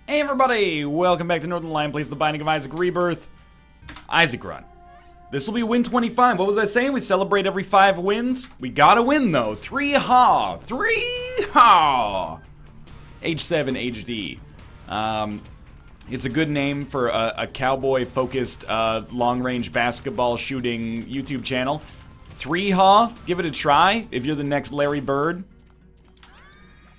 Hey everybody, welcome back to Northern Lion Plays The Binding of Isaac Rebirth. Isaac run. This will be win 25. What was I saying? We celebrate every 5 wins? We gotta win though. 3-ha! 3-ha! H7 HD. It's a good name for a cowboy-focused, long-range basketball shooting YouTube channel. 3-ha? Give it a try if you're the next Larry Bird.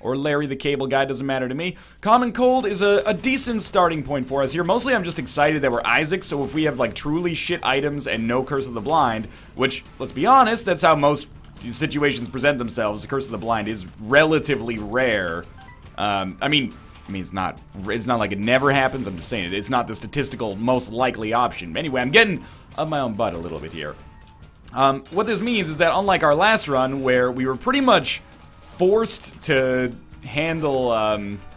Or Larry the Cable Guy, doesn't matter to me. Common Cold is a decent starting point for us here. Mostly I'm just excited that we're Isaac, so if we have like truly shit items and no Curse of the Blind, which, let's be honest, that's how most situations present themselves. The Curse of the Blind is relatively rare. I mean it's not like it never happens, I'm just saying it's not the statistical most likely option. Anyway, I'm getting up my own butt a little bit here. What this means is that unlike our last run, where we were pretty much forced to handle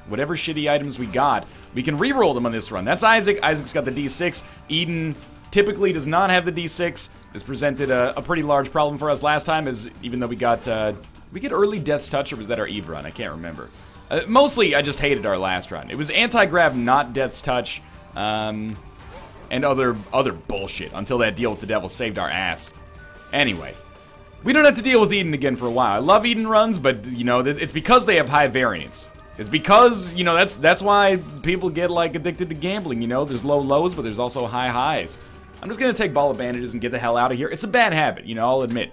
whatever shitty items we got, we can reroll them on this run. That's Isaac. Isaac's got the D6. Eden typically does not have the D6. This presented a pretty large problem for us last time, as even though we got we get early Death's Touch, or was that our Eve run? I can't remember. Mostly, I just hated our last run. It was anti-grav, not Death's Touch, and other bullshit until that deal with the devil saved our ass. Anyway. We don't have to deal with Eden again for a while. I love Eden runs, but, you know, it's because they have high variance. It's because, you know, that's why people get, like, addicted to gambling, you know? There's low lows, but there's also high highs. I'm just gonna take ball of bandages and get the hell out of here. It's a bad habit, you know, I'll admit.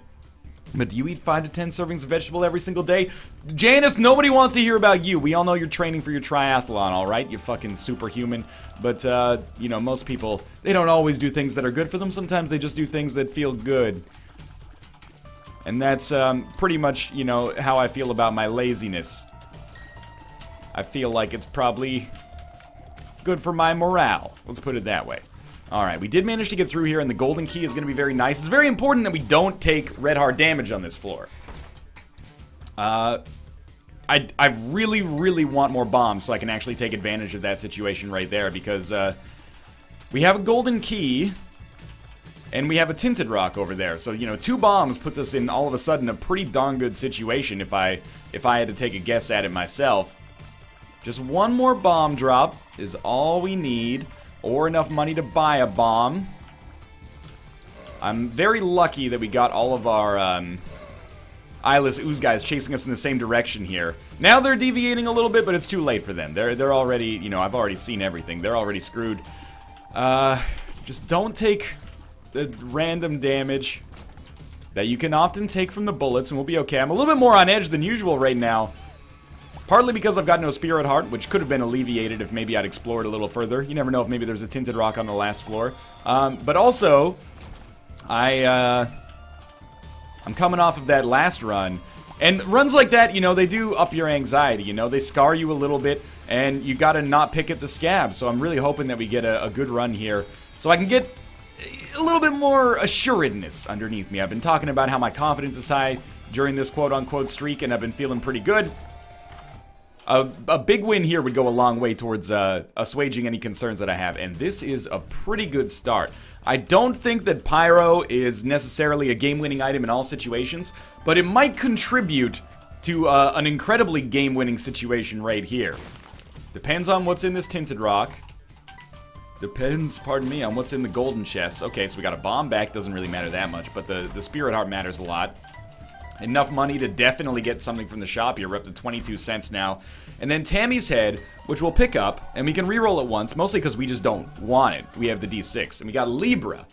But do you eat 5 to 10 servings of vegetable every single day? Janice, nobody wants to hear about you. We all know you're training for your triathlon, alright? You're fucking superhuman. But, you know, most people, they don't always do things that are good for them. Sometimes they just do things that feel good. And that's pretty much, you know, how I feel about my laziness. I feel like it's probably good for my morale. Let's put it that way. Alright, we did manage to get through here, and the golden key is going to be very nice. It's very important that we don't take red hard damage on this floor. I really, really want more bombs so I can actually take advantage of that situation right there, because we have a golden key. And we have a tinted rock over there, so, you know, 2 bombs puts us in, all of a sudden, a pretty darn good situation if I had to take a guess at it myself. Just 1 more bomb drop is all we need, or enough money to buy a bomb. I'm very lucky that we got all of our, eyeless ooze guys chasing us in the same direction here. Now they're deviating a little bit, but it's too late for them. They're already, you know, I've already seen everything. They're already screwed. Just don't take the random damage that you can often take from the bullets, and we'll be okay. I'm a little bit more on edge than usual right now. Partly because I've got no Spirit Heart, which could have been alleviated if maybe I'd explored a little further. You never know if maybe there's a tinted rock on the last floor. But also, I'm coming off of that last run. And runs like that, you know, they do up your anxiety, you know? They scar you a little bit, and you gotta not pick at the scab. So I'm really hoping that we get a good run here, so I can get a little bit more assuredness underneath me. I've been talking about how my confidence is high during this quote-unquote streak, and I've been feeling pretty good. A big win here would go a long way towards assuaging any concerns that I have, and this is a pretty good start. I don't think that Pyro is necessarily a game-winning item in all situations, but it might contribute to an incredibly game-winning situation right here. Depends on what's in this tinted rock. Depends, pardon me, on what's in the golden chest. Okay, so we got a bomb back, doesn't really matter that much, but the Spirit Heart matters a lot. Enough money to definitely get something from the shop here. We're up to 22 cents now. And then Tammy's Head, which we'll pick up, and we can reroll it once, mostly because we just don't want it. We have the D6, and we got Libra.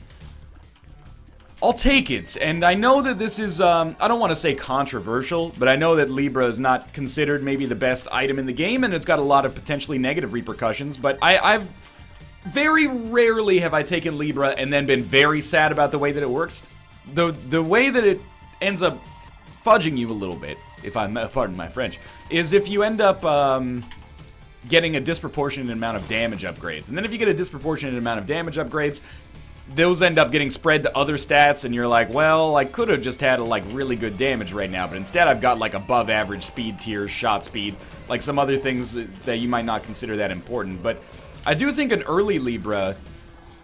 I'll take it, and I know that this is, I don't want to say controversial, but I know that Libra is not considered maybe the best item in the game, and it's got a lot of potentially negative repercussions, but I've very rarely have I taken Libra and then been very sad about the way that it works. The way that it ends up fudging you a little bit, if I'm, pardon my French, is if you end up getting a disproportionate amount of damage upgrades. And then if you get a disproportionate amount of damage upgrades, those end up getting spread to other stats, and you're like, well, I could have just had like really good damage right now, but instead I've got like above average speed tiers, shot speed, like some other things that you might not consider that important. But I do think an early Libra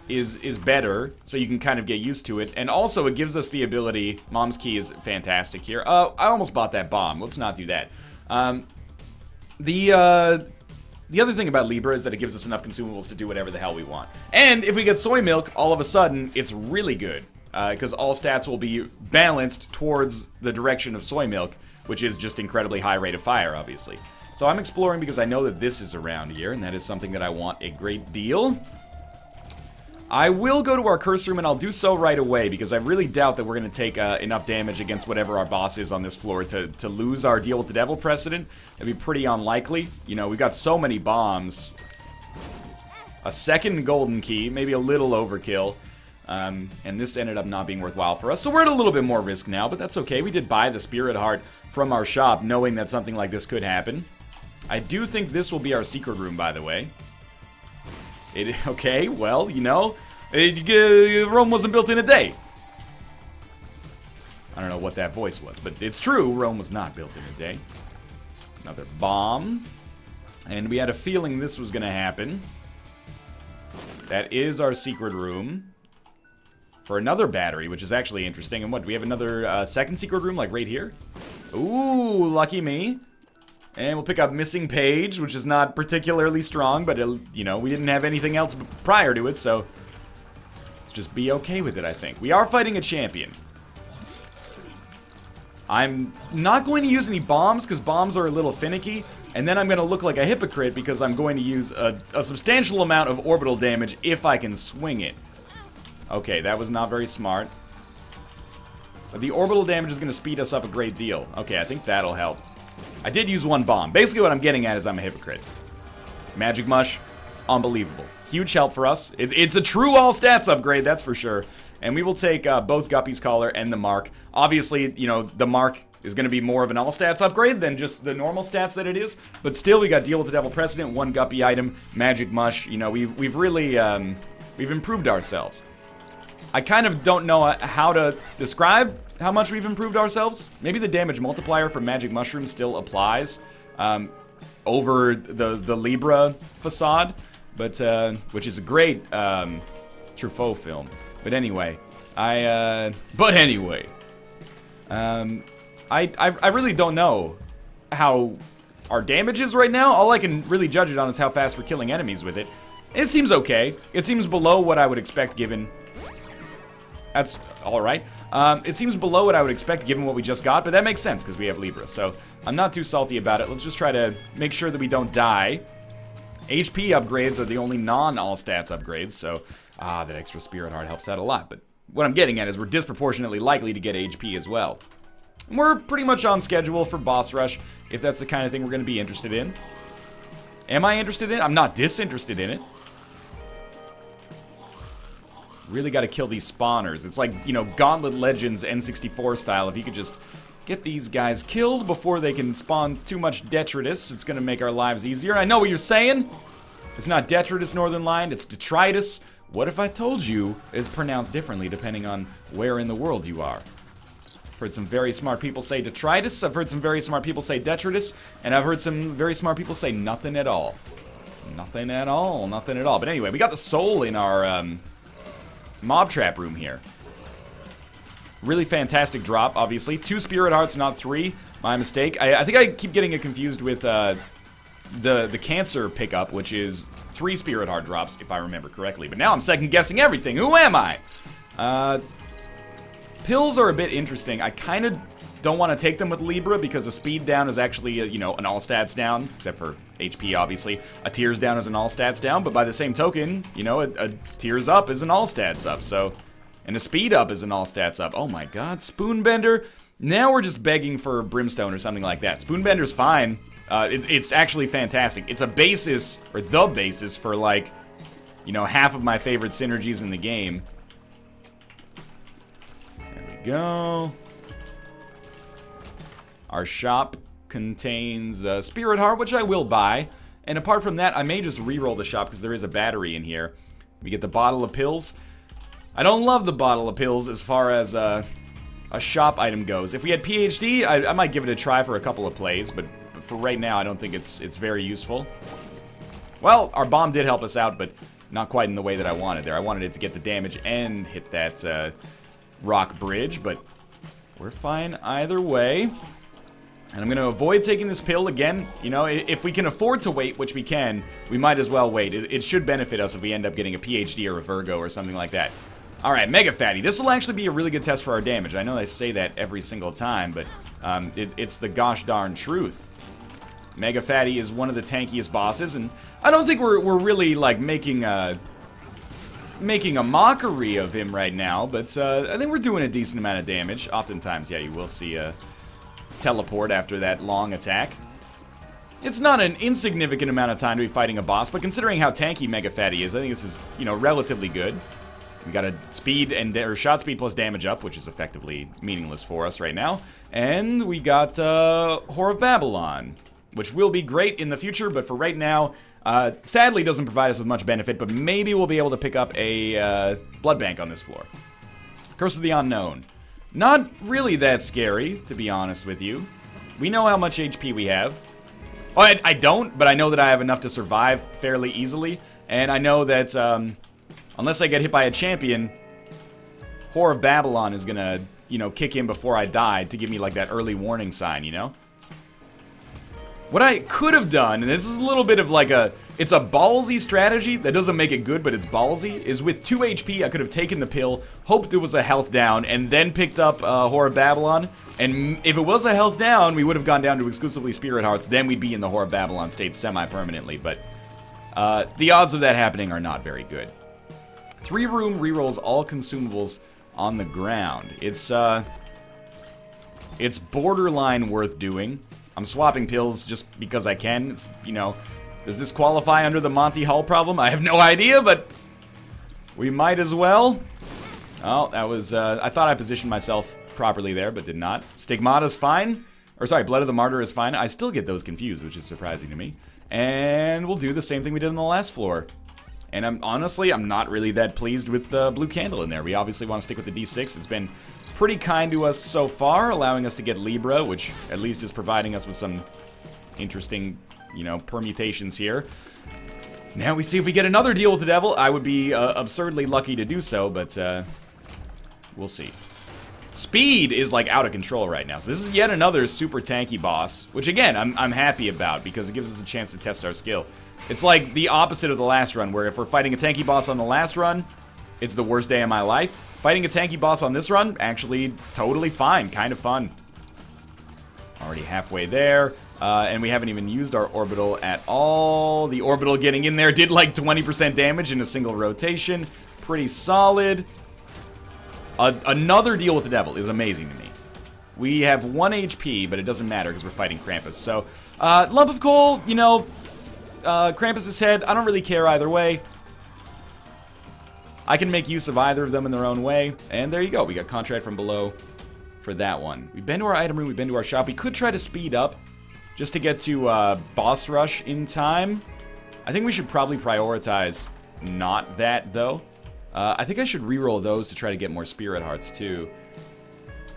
is better, so you can kind of get used to it, and also it gives us the ability. Mom's Key is fantastic here. I almost bought that bomb. Let's not do that. The The other thing about Libra is that it gives us enough consumables to do whatever the hell we want. And if we get soy milk, all of a sudden, it's really good. Because all stats will be balanced towards the direction of soy milk, which is just incredibly high rate of fire, obviously. So I'm exploring because I know that this is around here, and that is something that I want a great deal. I will go to our curse room, and I'll do so right away, because I really doubt that we're going to take enough damage against whatever our boss is on this floor to lose our Deal with the Devil precedent. It'd be pretty unlikely. You know, we've got so many bombs. A second golden key, maybe a little overkill. And this ended up not being worthwhile for us, so we're at a little bit more risk now, but that's okay. We did buy the Spirit Heart from our shop, knowing that something like this could happen. I do think this will be our secret room, by the way. Okay, well, you know, Rome wasn't built in a day. I don't know what that voice was, but it's true, Rome was not built in a day. Another bomb. And we had a feeling this was going to happen. That is our secret room. For another battery, which is actually interesting. And what, do we have another second secret room, like right here? Ooh, lucky me. And we'll pick up Missing Page, which is not particularly strong, but, you know, we didn't have anything else prior to it, so let's just be okay with it, I think. We are fighting a champion. I'm not going to use any bombs, because bombs are a little finicky, and then I'm going to look like a hypocrite, because I'm going to use a substantial amount of orbital damage if I can swing it. Okay, that was not very smart. But the orbital damage is going to speed us up a great deal. Okay, I think that'll help. I did use one bomb. Basically what I'm getting at is I'm a hypocrite. Magic Mush, unbelievable. Huge help for us. It's a true all stats upgrade, that's for sure. And we will take both Guppy's Collar and the Mark. Obviously, you know, the Mark is going to be more of an all stats upgrade than just the normal stats that it is. But still, we got Deal with the Devil Precedent, one Guppy item, Magic Mush. You know, we've really, we've improved ourselves. I kind of don't know how to describe how much we've improved ourselves. Maybe the damage multiplier for Magic Mushroom still applies over the Libra facade, but which is a great Truffaut film. But anyway, I really don't know how our damage is right now. All I can really judge it on is how fast we're killing enemies with it. It seems okay. It seems below what I would expect given... That's alright. It seems below what I would expect given what we just got, but that makes sense because we have Libra. So I'm not too salty about it. Let's just try to make sure that we don't die. HP upgrades are the only non-all stats upgrades, so that extra Spirit Heart helps out a lot. But what I'm getting at is we're disproportionately likely to get HP as well. And we're pretty much on schedule for Boss Rush, if that's the kind of thing we're going to be interested in. Am I interested in it? I'm not disinterested in it. Really got to kill these spawners. It's like, you know, Gauntlet Legends N64 style. If you could just get these guys killed before they can spawn too much detritus, it's going to make our lives easier. I know what you're saying. It's not detritus, Northernlion. It's detritus. What if I told you it's pronounced differently depending on where in the world you are? I've heard some very smart people say detritus. I've heard some very smart people say detritus. And I've heard some very smart people say nothing at all. Nothing at all. Nothing at all. But anyway, we got the soul in our... Mob Trap room here. Really fantastic drop, obviously. 2 Spirit Hearts, not 3. My mistake. I think I keep getting it confused with the Cancer pickup, which is 3 Spirit Heart drops, if I remember correctly. But now I'm second-guessing everything. Who am I? Pills are a bit interesting. I kind of don't want to take them with Libra because a speed down is actually, you know, an all stats down, except for HP, obviously. A tears down is an all stats down, but by the same token, you know, a tears up is an all stats up, so... And a speed up is an all stats up. Oh my god, Spoonbender. Now we're just begging for Brimstone or something like that. Spoonbender's fine. It's actually fantastic. It's a basis, or the basis, for, like, you know, half of my favorite synergies in the game. There we go. Our shop contains Spirit Heart, which I will buy. And apart from that, I may just re-roll the shop because there is a battery in here. We get the bottle of pills. I don't love the bottle of pills as far as a shop item goes. If we had PhD, I might give it a try for a couple of plays, but for right now, I don't think it's very useful. Well, our bomb did help us out, but not quite in the way that I wanted there. I wanted it to get the damage and hit that rock bridge, but we're fine either way. And I'm going to avoid taking this pill again. You know, if we can afford to wait, which we can, we might as well wait. It should benefit us if we end up getting a PhD or a Virgo or something like that. Alright, Mega Fatty. This will actually be a really good test for our damage. I know I say that every single time, but it's the gosh darn truth. Mega Fatty is one of the tankiest bosses, and I don't think we're really, like, making a mockery of him right now, but I think we're doing a decent amount of damage. Oftentimes, yeah, you will see a teleport after that long attack. It's not an insignificant amount of time to be fighting a boss, but considering how tanky Mega Fatty is, I think this is, you know, relatively good. We got a speed or shot speed plus damage up, which is effectively meaningless for us right now. And we got Whore of Babylon, which will be great in the future, but for right now, sadly doesn't provide us with much benefit, but maybe we'll be able to pick up a blood bank on this floor. Curse of the Unknown. Not really that scary, to be honest with you. We know how much HP we have. Oh, I don't, but I know that I have enough to survive fairly easily. And I know that, unless I get hit by a champion, Whore of Babylon is gonna, you know, kick in before I die to give me, like, that early warning sign, you know? What I could have done, and this is a little bit of like it's a ballsy strategy that doesn't make it good, but it's ballsy, is with 2 HP, I could have taken the pill, hoped it was a health down, and then picked up Whore of Babylon. And if it was a health down, we would have gone down to exclusively Spirit Hearts, then we'd be in the Whore of Babylon state semi-permanently, but the odds of that happening are not very good. 3-room rerolls all consumables on the ground. It's borderline worth doing. I'm swapping pills just because I can. It's, you know, does this qualify under the Monty Hall problem? I have no idea, but we might as well. Oh, that was, I thought I positioned myself properly there, but did not. Stigmata's fine. Or sorry, Blood of the Martyr is fine. I still get those confused, which is surprising to me. And we'll do the same thing we did on the last floor. And I'm not really that pleased with the blue candle in there. We obviously want to stick with the D6. It's been pretty kind to us so far, allowing us to get Libra, which at least is providing us with some interesting, you know, permutations here. Now we see if we get another deal with the devil. I would be absurdly lucky to do so, but we'll see. Speed is like out of control right now, so this is yet another super tanky boss, which again, I'm happy about because it gives us a chance to test our skill. It's like the opposite of the last run, where if we're fighting a tanky boss on the last run, it's the worst day of my life. Fighting a tanky boss on this run, actually totally fine, kind of fun. Already halfway there, and we haven't even used our orbital at all. The orbital getting in there did like 20% damage in a single rotation. Pretty solid. Another deal with the devil is amazing to me. We have 1 HP, but it doesn't matter because we're fighting Krampus. So, lump of coal, you know, Krampus' head, I don't really care either way. I can make use of either of them in their own way. And there you go. We got Contract from Below for that one. We've been to our item room. We've been to our shop. We could try to speed up just to get to Boss Rush in time. I think we should probably prioritize not that, though. I think I should reroll those to try to get more Spirit Hearts, too.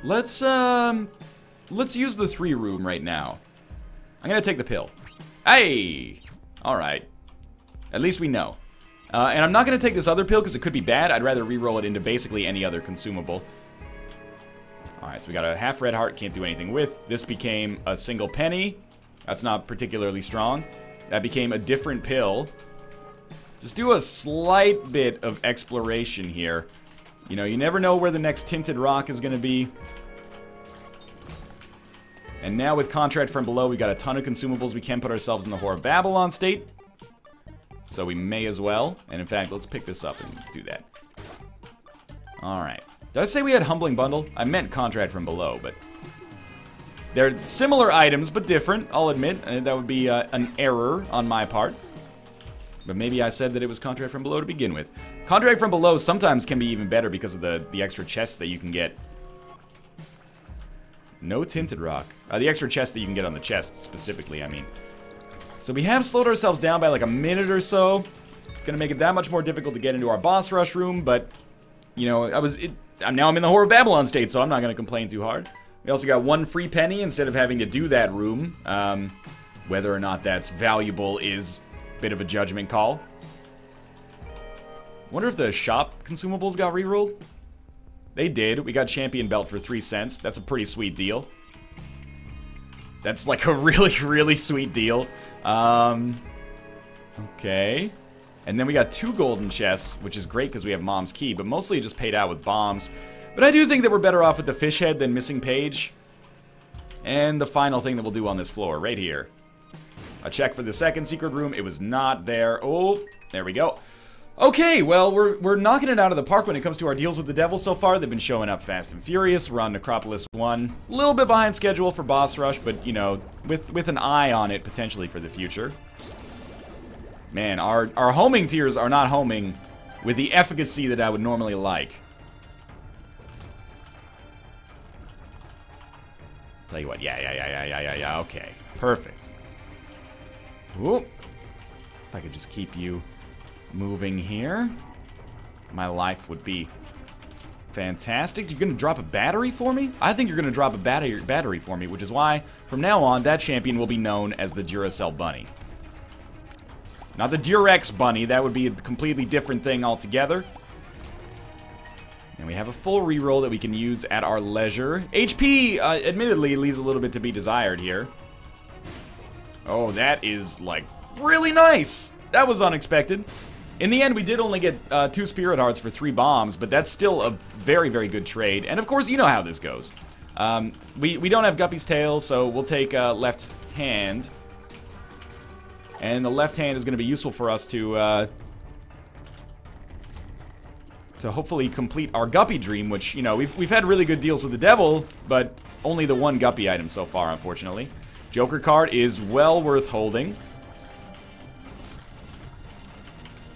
Let's use the 3-room right now. I'm going to take the pill. Hey! Alright. At least we know. And I'm not going to take this other pill because it could be bad. I'd rather re-roll it into basically any other consumable. Alright, so we got a half red heart, can't do anything with. This became a single penny. That's not particularly strong. That became a different pill. Just do a slight bit of exploration here. You know, you never know where the next tinted rock is going to be. And now with Contract from Below, we got a ton of consumables. We can put ourselves in the Whore of Babylon state. So we may as well. And in fact, let's pick this up and do that. Alright. Did I say we had Humbling Bundle? I meant Contract from Below, but... they're similar items, but different, I'll admit. That would be an error on my part. But maybe I said that it was Contract from Below to begin with. Contract from Below sometimes can be even better because of the extra chests that you can get. No Tinted Rock. The extra chests that you can get on the chest, specifically, I mean. So we have slowed ourselves down by like a minute or so. It's going to make it that much more difficult to get into our boss rush room, but, you know, now I'm in the Whore of Babylon state, so I'm not going to complain too hard. We also got 1 free penny instead of having to do that room. Whether or not that's valuable is a bit of a judgment call. Wonder if the shop consumables got rerolled? They did. We got Champion Belt for 3 cents. That's a pretty sweet deal. That's like a really, really sweet deal. Okay. And then we got 2 golden chests, which is great because we have Mom's Key, but mostly just paid out with bombs. But I do think that we're better off with the fish head than missing page. And the final thing that we'll do on this floor, right here. A check for the second secret room. It was not there. Oh, there we go. Okay, well, we're knocking it out of the park when it comes to our deals with the devil so far. They've been showing up fast and furious. We're on Necropolis 1. A little bit behind schedule for boss rush, but, you know, with an eye on it potentially for the future. Man, our homing tiers are not homing with the efficacy that I would normally like. Tell you what, yeah, okay. Perfect. Ooh. If I could just keep you moving here, my life would be fantastic. You're gonna drop a battery for me? I think you're gonna drop a battery for me, which is why, from now on, that champion will be known as the Duracell Bunny. Not the Durex Bunny, that would be a completely different thing altogether. And we have a full reroll that we can use at our leisure. HP, admittedly, leaves a little bit to be desired here. Oh, that is, like, really nice! That was unexpected. In the end, we did only get 2 Spirit Hearts for 3 bombs, but that's still a very, very good trade. And, of course, you know how this goes. We don't have Guppy's Tail, so we'll take left hand. And the left hand is going to be useful for us to hopefully complete our Guppy dream, which, you know, we've had really good deals with the devil, but only the 1 Guppy item so far, unfortunately. Joker card is well worth holding.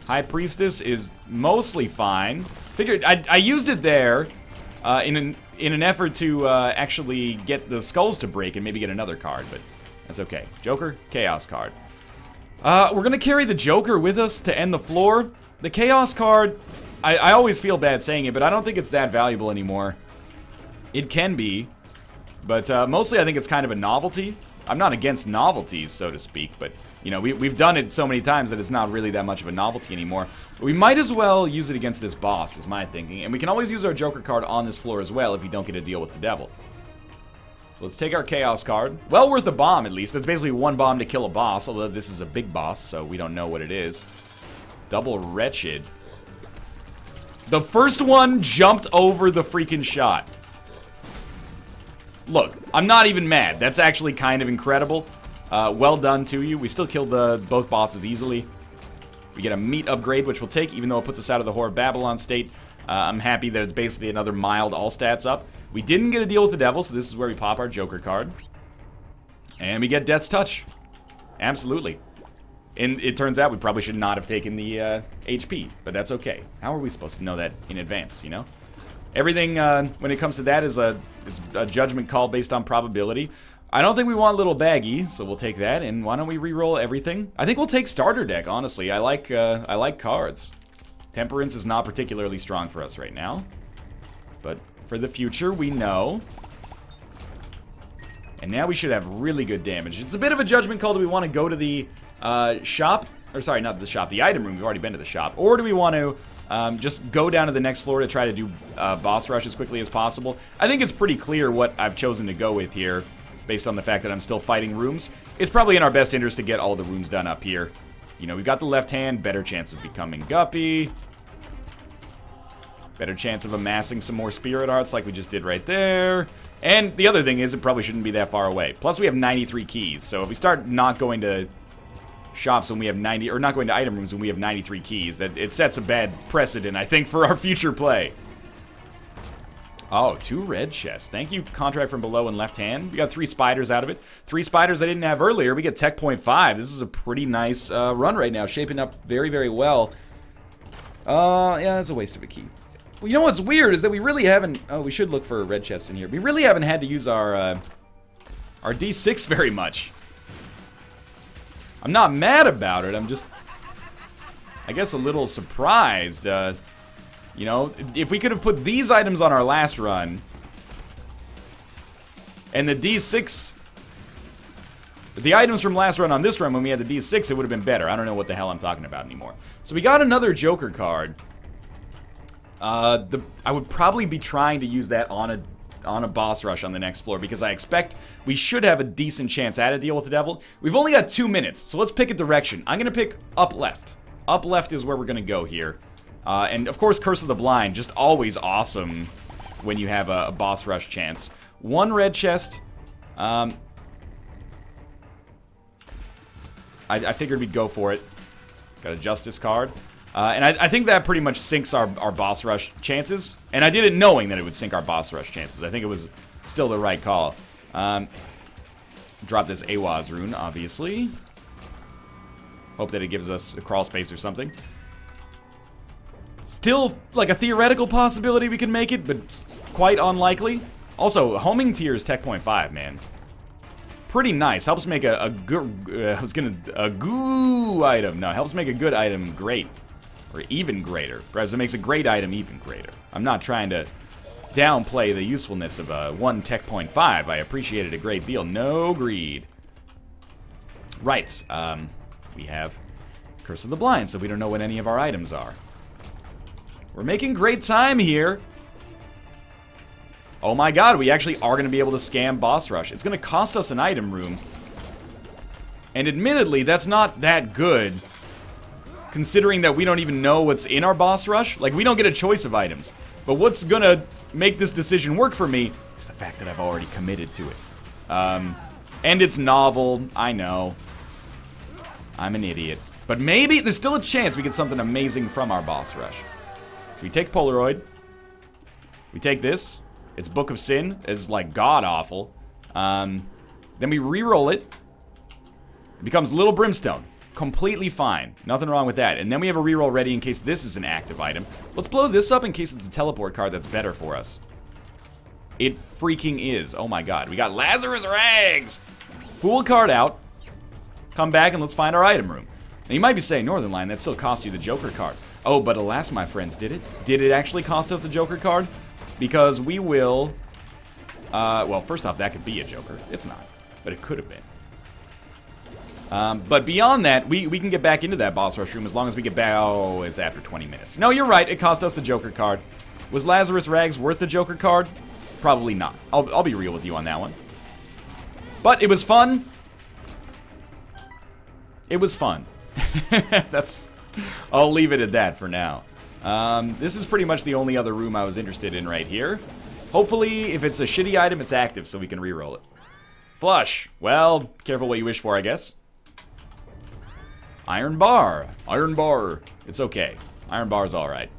High Priestess is mostly fine. Figured I used it there in an effort to actually get the skulls to break and maybe get another card, but that's okay. Joker, Chaos card. We're gonna carry the Joker with us to end the floor. The Chaos card, I always feel bad saying it, but I don't think it's that valuable anymore. It can be, but mostly I think it's kind of a novelty. I'm not against novelties, so to speak, but, you know, we've done it so many times that it's not really that much of a novelty anymore. But we might as well use it against this boss, is my thinking. And we can always use our Joker card on this floor as well if you don't get a deal with the devil. So let's take our Chaos card. Well worth a bomb, at least. That's basically 1 bomb to kill a boss, although this is a big boss, so we don't know what it is. Double Wretched. The first one jumped over the freaking shot. Look, I'm not even mad. That's actually kind of incredible. Well done to you. We still killed both bosses easily. We get a meat upgrade, which we'll take, even though it puts us out of the Whore of Babylon state. I'm happy that it's basically another mild all stats up. We didn't get a deal with the devil, so this is where we pop our Joker card. And we get Death's Touch. Absolutely. And it turns out we probably should not have taken the HP, but that's okay. How are we supposed to know that in advance, you know? Everything, when it comes to that, it's a judgment call based on probability. I don't think we want Little Baggy, so we'll take that. And why don't we re-roll everything? I think we'll take Starter Deck, honestly. I like cards. Temperance is not particularly strong for us right now. But for the future, we know. And now we should have really good damage. It's a bit of a judgment call. Do we want to go to the shop? Or sorry, not the shop, the item room. We've already been to the shop. Or do we want to just go down to the next floor to try to do boss rush as quickly as possible? I think it's pretty clear what I've chosen to go with here, based on the fact that I'm still fighting rooms. It's probably in our best interest to get all the rooms done up here. You know, we've got the left hand, better chance of becoming Guppy. Better chance of amassing some more Spirit Hearts like we just did right there. And the other thing is, it probably shouldn't be that far away. Plus, we have 93 keys, so if we start not going to shops when we have 90, or not going to item rooms when we have 93 keys, that it sets a bad precedent, I think, for our future play. Oh, 2 red chests. Thank you, Contract from Below and Left Hand. We got 3 spiders out of it. 3 spiders I didn't have earlier. We get Tech Point 5. This is a pretty nice run right now, shaping up very, very well. Yeah, that's a waste of a key. Well, you know what's weird is that we really haven't... Oh, we should look for red chests in here. We really haven't had to use our D6 very much. I'm not mad about it. I'm just, I guess, a little surprised. You know, if we could have put these items on our last run, and the D6... The items from last run on this run, when we had the D6, it would have been better. I don't know what the hell I'm talking about anymore. So we got another Joker card. I would probably be trying to use that on on a boss rush on the next floor because I expect we should have a decent chance at a deal with the devil. We've only got 2 minutes, so let's pick a direction. I'm gonna pick up left. Up left is where we're gonna go here. And of course, Curse of the Blind, just always awesome when you have a boss rush chance. 1 red chest. I figured we'd go for it. Got a Justice card. And I think that pretty much sinks our boss rush chances. And I did it knowing that it would sink our boss rush chances. I think it was still the right call. Drop this Awaz rune, obviously. Hope that it gives us a crawl space or something. Still, like, a theoretical possibility we can make it, but quite unlikely. Also, homing tier is Tech Point 5, man. Pretty nice. Helps make a good... a goo item. No, helps make a good item great. Or even greater. Perhaps it makes a great item even greater. I'm not trying to downplay the usefulness of 1 Tech Point 5. I appreciate it a great deal. No greed. Right. We have Curse of the Blind, so we don't know what any of our items are. We're making great time here. Oh my god, we actually are going to be able to scam boss rush. It's going to cost us an item room. And admittedly, that's not that good. Considering that we don't even know what's in our boss rush. Like, we don't get a choice of items. But what's going to make this decision work for me is the fact that I've already committed to it. And it's novel, I know. I'm an idiot. But maybe there's still a chance we get something amazing from our boss rush. So we take Polaroid. We take this. It's Book of Sin. It's like god-awful. Then we re-roll it. It becomes Little Brimstone. Completely fine. Nothing wrong with that. And then we have a reroll ready in case this is an active item. Let's blow this up in case it's a teleport card that's better for us. It freaking is. Oh my god. We got Lazarus Rags! Fool card out. Come back and let's find our item room. Now you might be saying, Northern Line, that still cost you the Joker card. Oh, but alas, my friends, did it? Did it actually cost us the Joker card? Because we will... well, first off, that could be a Joker. It's not. But it could have been. But beyond that, we can get back into that boss rush room as long as we get back... Oh, it's after 20 minutes. No, you're right. It cost us the Joker card. Was Lazarus Rags worth the Joker card? Probably not. I'll be real with you on that one. But it was fun. It was fun. That's... I'll leave it at that for now. This is pretty much the only other room I was interested in right here. Hopefully, if it's a shitty item, it's active so we can re-roll it. Flush. Well, careful what you wish for, I guess. Iron bar. Iron bar. It's okay. Iron bar's alright.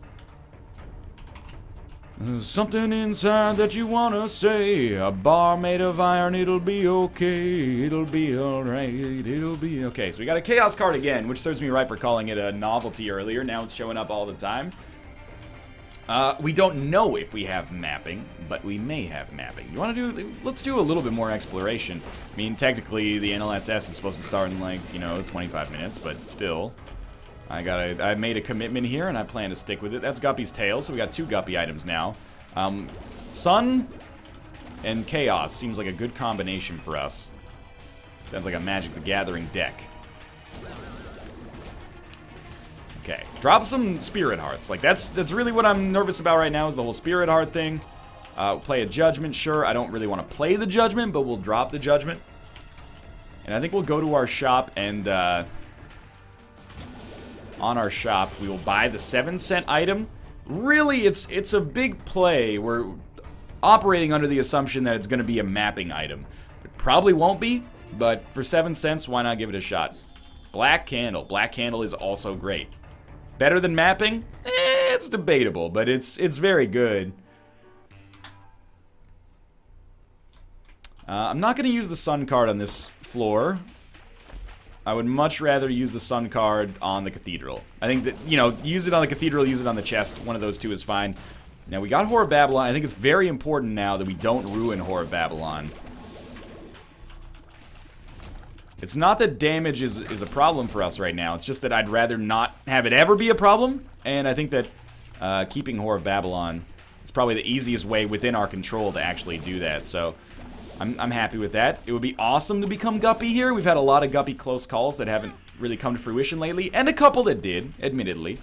There's something inside that you wanna say. A bar made of iron, it'll be okay. It'll be alright. It'll be okay. So we got a Chaos card again, which serves me right for calling it a novelty earlier. Now it's showing up all the time. We don't know if we have mapping, but we may have mapping. You want to do... Let's do a little bit more exploration. I mean, technically, the NLSS is supposed to start in, like, you know, 25 minutes, but still. I made a commitment here, and I plan to stick with it. That's Guppy's tail, so we got 2 Guppy items now. Sun and Chaos seems like a good combination for us. Sounds like a Magic the Gathering deck. Okay, drop some Spirit Hearts. Like, that's really what I'm nervous about right now is the whole Spirit Heart thing. Play a Judgment, sure. I don't really want to play the Judgment, but we'll drop the Judgment. And I think we'll go to our shop and, on our shop, we will buy the 7-cent item. Really, it's a big play. We're operating under the assumption that it's going to be a mapping item. It probably won't be, but for 7 cents, why not give it a shot? Black Candle. Black Candle is also great. Better than mapping? It's debatable, but it's very good. I'm not going to use the Sun card on this floor. I would much rather use the Sun card on the Cathedral. I think that, you know, use it on the Cathedral, use it on the chest. One of those two is fine. Now, we got Whore of Babylon. I think it's very important now that we don't ruin Whore of Babylon. It's not that damage is a problem for us right now. It's just that I'd rather not have it ever be a problem. And I think that keeping Whore of Babylon is probably the easiest way within our control to actually do that. So I'm happy with that. It would be awesome to become Guppy here. We've had a lot of Guppy close calls that haven't really come to fruition lately. And a couple that did, admittedly.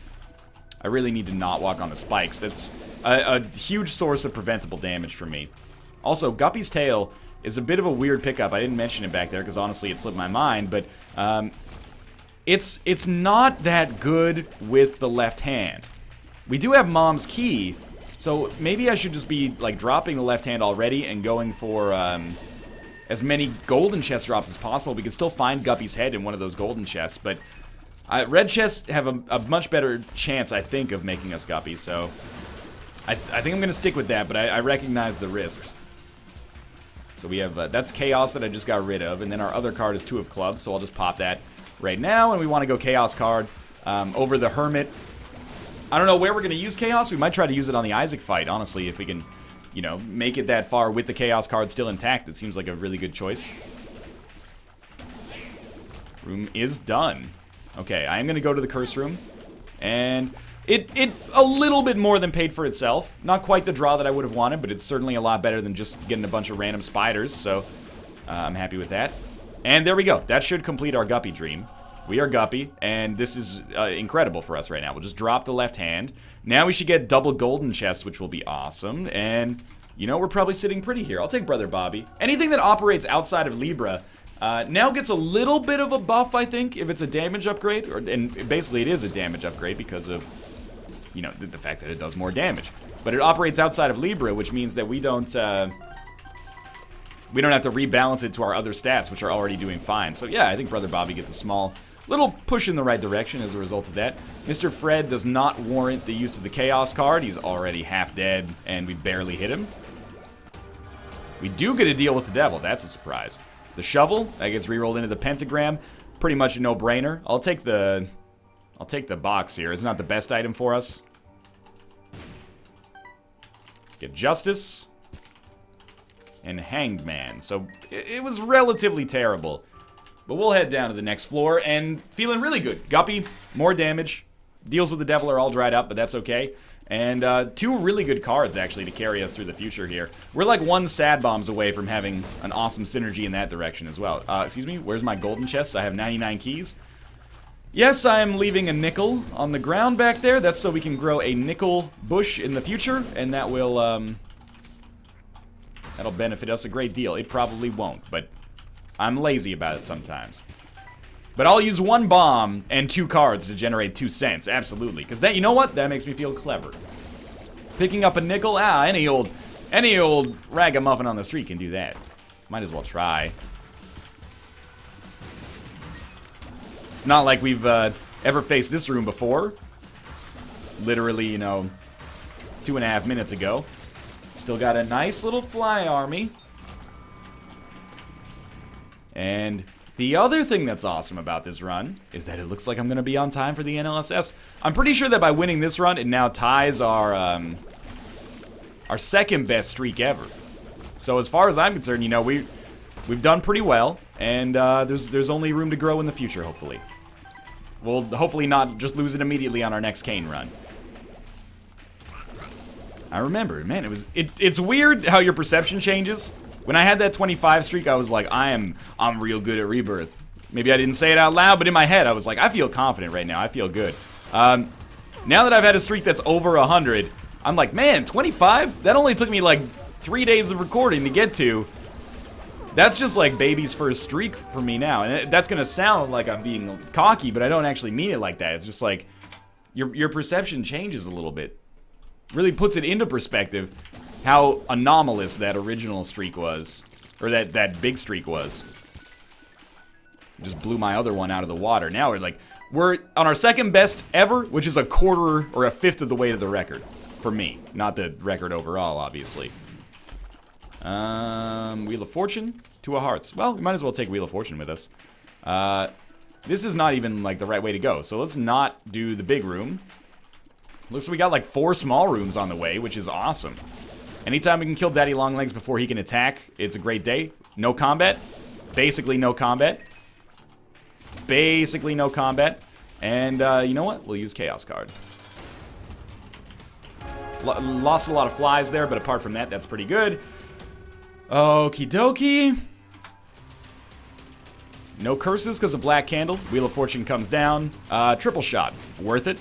I really need to not walk on the spikes. That's a huge source of preventable damage for me. Also, Guppy's Tail is a bit of a weird pickup. I didn't mention it back there because honestly it slipped my mind, but it's not that good with the left hand. We do have Mom's Key, so maybe I should just be like dropping the left hand already and going for as many golden chest drops as possible. We can still find Guppy's head in one of those golden chests, but red chests have a much better chance, I think, of making us Guppy, so I think I'm going to stick with that, but I recognize the risks. So we have, that's Chaos that I just got rid of, and then our other card is 2 of Clubs, so I'll just pop that right now, and we want to go Chaos card over the Hermit. I don't know where we're going to use Chaos. We might try to use it on the Isaac fight, honestly, if we can, you know, make it that far with the Chaos card still intact. It seems like a really good choice. Room is done. Okay, I am going to go to the Curse Room, and it a little bit more than paid for itself. Not quite the draw that I would have wanted, but it's certainly a lot better than just getting a bunch of random spiders, so I'm happy with that. And there we go. That should complete our Guppy dream. We are Guppy, and this is incredible for us right now. We'll just drop the left hand. Now we should get double golden chests, which will be awesome. And, you know, we're probably sitting pretty here. I'll take Brother Bobby. Anything that operates outside of Libra now gets a little bit of a buff, I think, if it's a damage upgrade. And basically it is a damage upgrade because of, you know, the fact that it does more damage. But it operates outside of Libra, which means that we don't have to rebalance it to our other stats, which are already doing fine. So yeah, I think Brother Bobby gets a small little push in the right direction as a result of that. Mr. Fred does not warrant the use of the Chaos card. He's already half dead, and we barely hit him. We do get a deal with the Devil. That's a surprise. It's the Shovel. That gets rerolled into the Pentagram. Pretty much a no-brainer. I'll take the box here. It's not the best item for us. Get Justice. And Hanged Man. So it was relatively terrible. But we'll head down to the next floor and feeling really good. Guppy, more damage. Deals with the Devil are all dried up, but that's okay. And 2 really good cards, actually, to carry us through the future here. We're like 1 Sad Bombs away from having an awesome synergy in that direction as well. Excuse me, where's my golden chest? I have 99 keys. Yes, I am leaving a nickel on the ground back there. That's so we can grow a nickel bush in the future, and that will, that'll benefit us a great deal. It probably won't, but I'm lazy about it sometimes. But I'll use 1 bomb and 2 cards to generate 2 cents, absolutely. Because that, you know what? That makes me feel clever. Picking up a nickel? Any old ragamuffin on the street can do that. Might as well try. It's not like we've ever faced this room before. Literally, you know, 2.5 minutes ago. Still got a nice little fly army. And the other thing that's awesome about this run is that it looks like I'm going to be on time for the NLSS. I'm pretty sure that by winning this run, it now ties our second best streak ever. So as far as I'm concerned, you know, we've done pretty well, and there's only room to grow in the future, hopefully. We'll hopefully not just lose it immediately on our next Kane run. I remember, man, it's weird how your perception changes. When I had that 25 streak, I was like, I'm real good at Rebirth. Maybe I didn't say it out loud, but in my head, I was like, I feel confident right now. I feel good. Now that I've had a streak that's over 100, I'm like, man, 25? That only took me like 3 days of recording to get to. That's just like baby's first streak for me now. And that's going to sound like I'm being cocky, but I don't actually mean it like that. It's just like your perception changes a little bit. Really puts it into perspective how anomalous that original streak was, or that big streak was. Just blew my other one out of the water. Now we're on our second best ever, which is a quarter or a fifth of the way to the record for me, not the record overall, obviously. Wheel of Fortune, 2 of Hearts. Well, we might as well take Wheel of Fortune with us. This is not even like the right way to go, so let's not do the big room. Looks like we got like 4 small rooms on the way, which is awesome. Anytime we can kill Daddy Longlegs before he can attack, it's a great day. No combat. Basically no combat. Basically no combat. And you know what? We'll use Chaos card. Lost a lot of flies there, but apart from that, that's pretty good. Okie dokie. No curses because of Black Candle. Wheel of Fortune comes down. Triple shot. Worth it.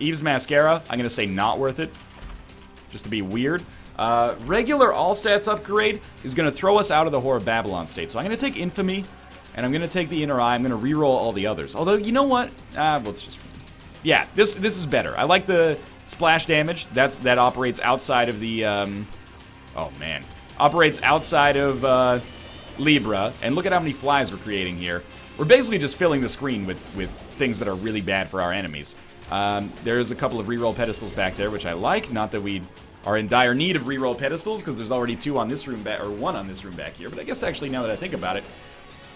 Eve's Mascara. I'm going to say not worth it. Just to be weird. Regular all-stats upgrade is going to throw us out of the Whore of Babylon state. So I'm going to take Infamy, and I'm going to take the Inner Eye. I'm going to reroll all the others. Although, you know what? Let's just... Yeah, this is better. I like the splash damage. That operates outside of the... Oh, man. Operates outside of Libra. And look at how many flies we're creating here. We're basically just filling the screen with things that are really bad for our enemies. There's a couple of reroll pedestals back there, which I like. Not that we are in dire need of reroll pedestals, because there's already 2 on this room back, or 1 on this room back here. But I guess actually, now that I think about it,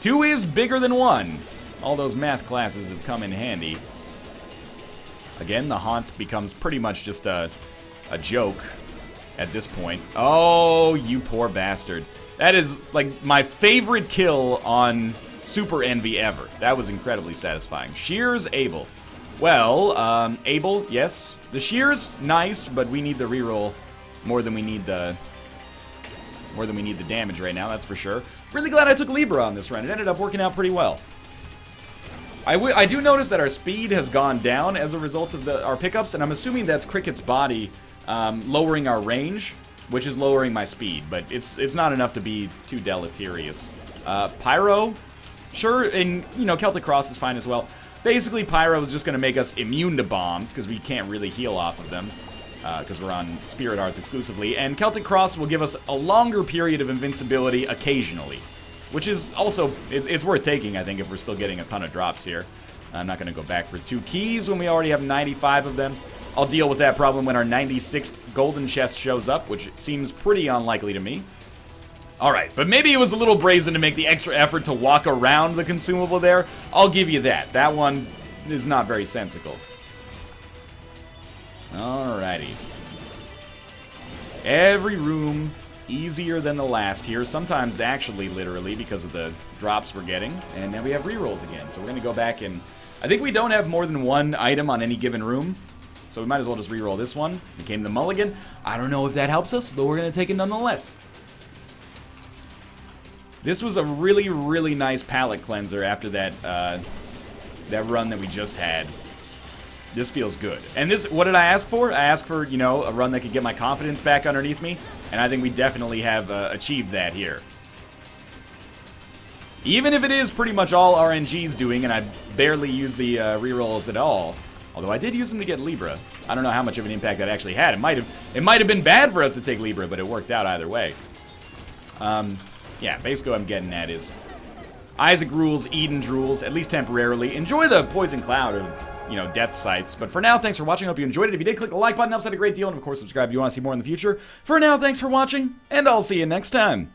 2 is bigger than 1. All those math classes have come in handy. Again, the haunt becomes pretty much just a joke at this point. Oh, you poor bastard. That is, like, my favorite kill on Super Envy ever. That was incredibly satisfying. Shears, Abel. Well, Abel, yes. The Shears, nice, but we need the reroll more than we need the damage right now, that's for sure. Really glad I took Libra on this run. It ended up working out pretty well. I do notice that our speed has gone down as a result of our pickups, and I'm assuming that's Cricket's body lowering our range, which is lowering my speed, but it's not enough to be too deleterious. Pyro, sure, and, you know, Celtic Cross is fine as well. Basically, Pyro is just going to make us immune to bombs, because we can't really heal off of them, because we're on Spirit Hearts exclusively. And Celtic Cross will give us a longer period of invincibility occasionally, which is also, it's worth taking, I think, if we're still getting a ton of drops here. I'm not going to go back for 2 keys when we already have 95 of them. I'll deal with that problem when our 96th golden chest shows up, which seems pretty unlikely to me. Alright, but maybe it was a little brazen to make the extra effort to walk around the consumable there. I'll give you that. That one is not very sensical. Alrighty. Every room easier than the last here. Sometimes actually, literally, because of the drops we're getting. And then we have rerolls again. So we're going to go back and... I think we don't have more than 1 item on any given room. So we might as well just reroll this one. Became the mulligan. I don't know if that helps us, but we're going to take it nonetheless. This was a really, really nice palate cleanser after that that run that we just had. This feels good. And this, what did I ask for? I asked for, you know, a run that could get my confidence back underneath me. And I think we definitely have achieved that here. Even if it is pretty much all RNG's doing, and I barely use the rerolls at all. Although I did use them to get Libra. I don't know how much of an impact that actually had. It might have been bad for us to take Libra, but it worked out either way. Yeah, basically what I'm getting at is Isaac rules, Eden drools, at least temporarily. Enjoy the poison cloud of, you know, death sites. But for now, thanks for watching. I hope you enjoyed it. If you did, click the like button. Helps out a great deal. And of course, subscribe if you want to see more in the future. For now, thanks for watching, and I'll see you next time.